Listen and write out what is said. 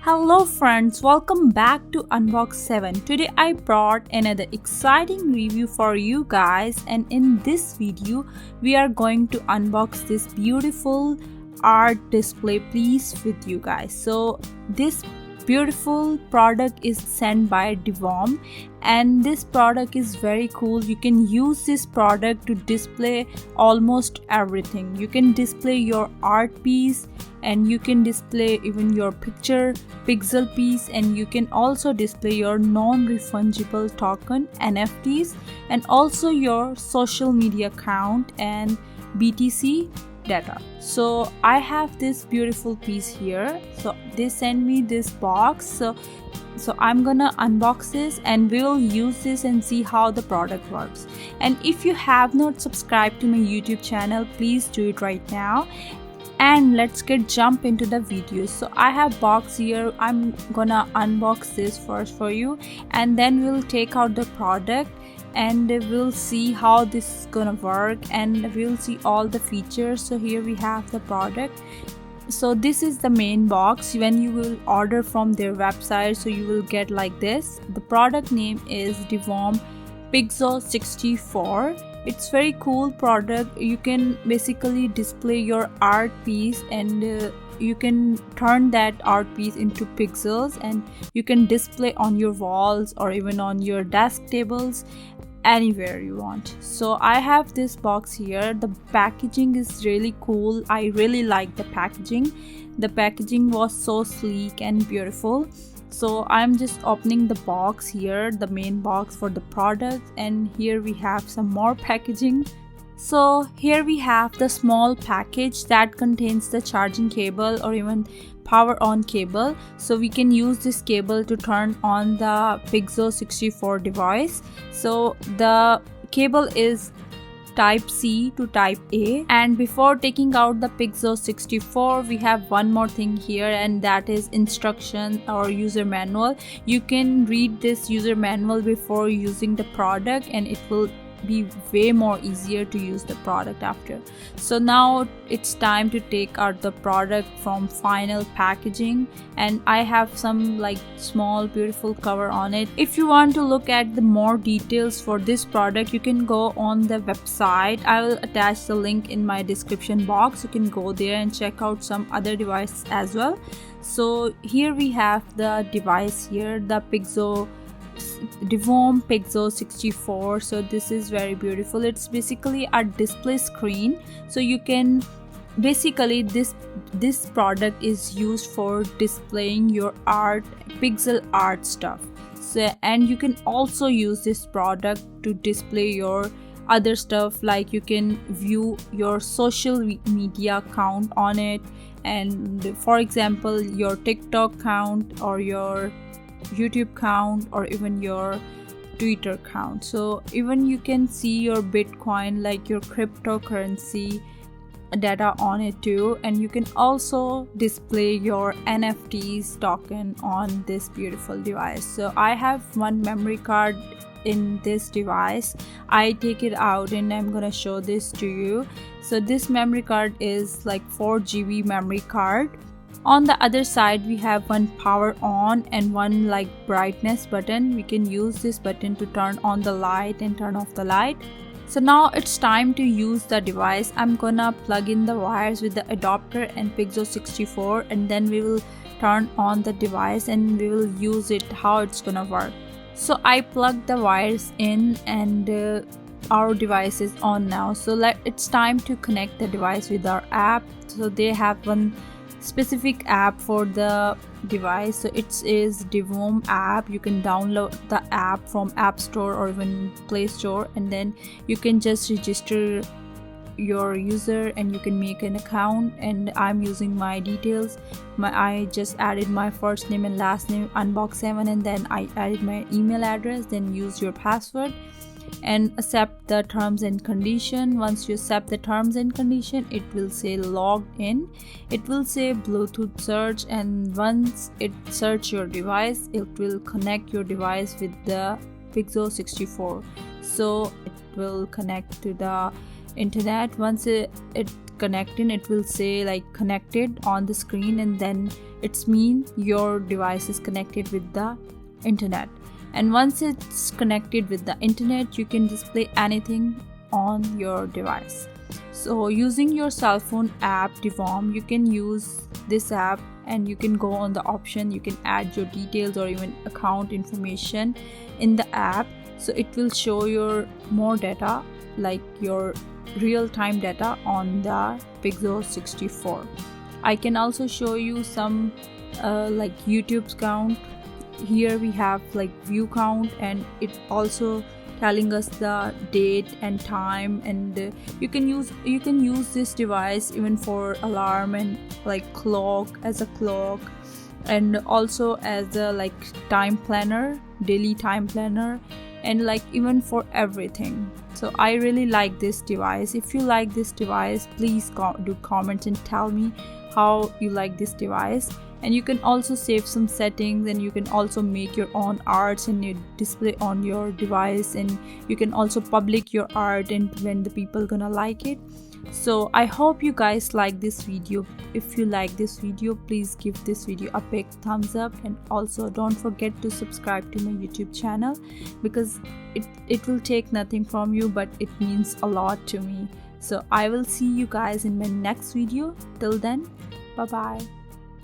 Hello friends, welcome back to Unbox 7. Today I brought another exciting review for you guys, and in this video we are going to unbox this beautiful art display piece with you guys. So this beautiful product is sent by Divoom, and this product is very cool. You can use this product to display almost everything. You can display your art piece, and you can display even your pixel piece, and you can also display your non-refundable token NFTs, and also your social media account and BTC data. So I have this beautiful piece here. So they sent me this box, so I'm gonna unbox this and we'll use this and see how the product works. And if you have not subscribed to my YouTube channel, please do it right now. And let's jump into the video. So I have box here. I'm gonna unbox this first for you, and then we'll take out the product and we'll see how this is gonna work, and we'll see all the features. So here we have the product. So this is the main box when you will order from their website. So you will get like this. The product name is Divoom Pixoo 64. It's very cool product. You can basically display your art piece, and you can turn that art piece into pixels, and you can display on your walls or even on your desk tables, anywhere you want. So I have this box here. The packaging is really cool. I really like the packaging. The packaging was so sleek and beautiful. So I'm just opening the box here, the main box for the product, and here we have some more packaging. So here we have the small package that contains the charging cable or even power on cable. So we can use this cable to turn on the Pixoo 64 device. So the cable is Type C to Type A. And before taking out the Pixoo 64, we have one more thing here, and that is instruction or user manual. You can read this user manual before using the product, and it will be way more easier to use the product after. So now it's time to take out the product from final packaging, and I have some like small beautiful cover on it. If you want to look at the more details for this product, you can go on the website. I will attach the link in my description box. You can go there and check out some other devices as well. So here we have the device here, the Divoom Pixoo 64. So this is very beautiful. It's basically a display screen. So you can basically this product is used for displaying your art, pixel art stuff. So, and you can also use this product to display your other stuff, like you can view your social media account on it, and for example your TikTok account or your YouTube account or even your Twitter account. So even you can see your Bitcoin, like your cryptocurrency data on it too, and you can also display your NFTs token on this beautiful device. So I have one memory card in this device. I take it out and I'm gonna show this to you. So this memory card is like 4 GB memory card. On the other side we have one power on and one like brightness button. We can use this button to turn on the light and turn off the light. So now it's time to use the device. I'm gonna plug in the wires with the adapter and Pixoo 64, and then we will turn on the device and we will use it, how it's gonna work. So I plugged the wires in, and our device is on now. So it's time to connect the device with our app. So they have one specific app for the device. So it is Divoom app. You can download the app from App Store or even Play Store, and then you can just register your user and you can make an account. And I'm using my details. I just added my first name and last name, Unbox 7, and then I added my email address. Then use your password and accept the terms and condition. Once you accept the terms and condition, it will say logged in. It will say Bluetooth search, and once it search your device, it will connect your device with the Pixoo 64. So it will connect to the internet. Once it connecting, it will say like connected on the screen, and then it's mean your device is connected with the internet. And once it's connected with the internet, you can display anything on your device. So using your cell phone app Divoom, you can use this app and you can go on the option, you can add your details or even account information in the app. So it will show your more data, like your real-time data on the Pixoo 64. I can also show you some like YouTube's count. Here we have like view count, and it also telling us the date and time, and you can use this device even for alarm and like clock, as a clock, and also as a like time planner, daily time planner, and like even for everything. So I really like this device. If you like this device, please do comments and tell me how you like this device. And you can also save some settings, and you can also make your own arts and you display on your device, and you can also publish your art and when the people gonna like it. So I hope you guys like this video. If you like this video, please give this video a big thumbs up, and also don't forget to subscribe to my YouTube channel, because it will take nothing from you, but it means a lot to me. So I will see you guys in my next video. Till then, bye bye.